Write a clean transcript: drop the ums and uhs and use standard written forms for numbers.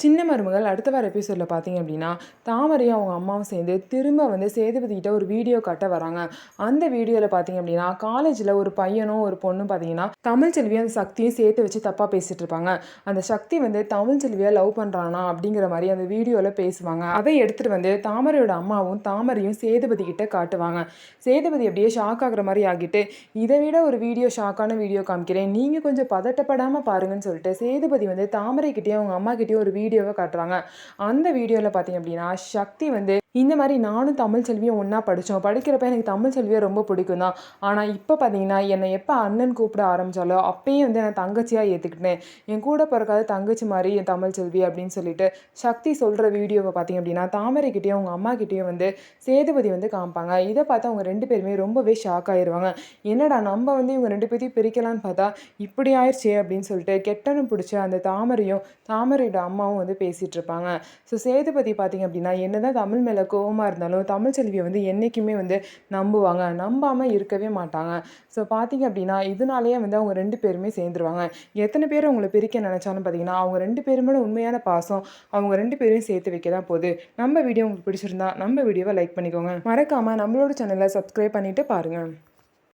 சின்ன மருமகள் அடுத்த வார எபிசோடில் பார்த்தீங்க அப்படின்னா, தாமரையும் அவங்க அம்மாவும் சேர்ந்து திரும்ப வந்து சேதுபதிக்கிட்ட ஒரு வீடியோ காட்ட வராங்க. அந்த வீடியோவில் பார்த்தீங்க அப்படின்னா, காலேஜில் ஒரு பையனும் ஒரு பொண்ணும் பார்த்தீங்கன்னா, தமிழ்ச்செல்வியும் அந்த சக்தியும் சேர்த்து வச்சு தப்பாக பேசிட்டு இருப்பாங்க. அந்த சக்தி வந்து தமிழ்ச்செல்வியை லவ் பண்ணுறானா அப்படிங்கிற மாதிரி அந்த வீடியோவில் பேசுவாங்க. அதை எடுத்துகிட்டு வந்து தாமரையோட அம்மாவும் தாமரையும் சேதுபதி கிட்ட காட்டுவாங்க. சேதுபதி அப்படியே ஷாக் ஆகுற மாதிரி ஆகிட்டு, இதை விட ஒரு வீடியோ ஷாக்கான வீடியோ காமிக்கிறேன், நீங்கள் கொஞ்சம் பதட்டப்படாமல் பாருங்கன்னு சொல்லிட்டு சேதுபதி வந்து தாமரைக்கிட்டேயும் அவங்க அம்மா கிட்டேயும் ஒரு வீடியோவை காட்டுறாங்க. அந்த வீடியோவில் பார்த்தீங்க அப்படின்னா, சக்தி வந்து இந்த மாதிரி நானும் தமிழ்ச்செல்வியும் ஒன்றா படித்தோம். படிக்கிறப்ப எனக்கு தமிழ்ச்செல்வியை ரொம்ப பிடிக்கும் தான். ஆனால் இப்போ பார்த்தீங்கன்னா, என்னை எப்போ அண்ணன் கூப்பிட ஆரம்பித்தாலோ அப்பயே வந்து நான் தங்கச்சியாக ஏற்றுக்கிட்டேன். என் கூட பிறக்காத தங்கச்சி மாதிரி என் தமிழ்ச்செல்வி அப்படின்னு சொல்லிட்டு சக்தி சொல்கிற வீடியோவை பார்த்தீங்க அப்படின்னா, தாமரைக்கிட்டேயும் அவங்க அம்மா கிட்டேயும் வந்து சேதுபதி வந்து காமிப்பாங்க. இதை பார்த்து அவங்க 2 பேருமே ரொம்பவே ஷாக் ஆயிடுவாங்க. என்னடா நம்ம வந்து இவங்க 2 பேத்தையும் பிரிக்கலான்னு பார்த்தா இப்படி ஆயிடுச்சே அப்படின்னு சொல்லிட்டு கெட்டனும் பிடிச்ச அந்த தாமரையும் தாமரையோட அம்மாவும் வந்து பேசிகிட்டு இருப்பாங்க. ஸோ சேதுபதி பார்த்தீங்க அப்படின்னா, என்னதான் தமிழ் மேலே கோவமாக இருந்தாலும் தமிழ்ச்செல்வியை வந்து என்றைக்குமே வந்து நம்புவாங்க. நம்பாமல் இருக்கவே மாட்டாங்க. ஸோ பார்த்தீங்க அப்படின்னா, இதனாலேயே வந்து அவங்க 2 பேருமே சேர்ந்துருவாங்க. எத்தனை பேர் அவங்கள பிரிக்க நினச்சாலும் பார்த்தீங்கன்னா, அவங்க 2 பேருமே உண்மையான பாசம் அவங்க 2 பேரையும் சேர்த்து வைக்க தான் போகுது. நம்ம வீடியோ உங்களுக்கு பிடிச்சிருந்தா நம்ம வீடியோவை லைக் பண்ணிக்கோங்க. மறக்காமல் நம்மளோட சேனலை சப்ஸ்கிரைப் பண்ணிவிட்டு பாருங்கள்.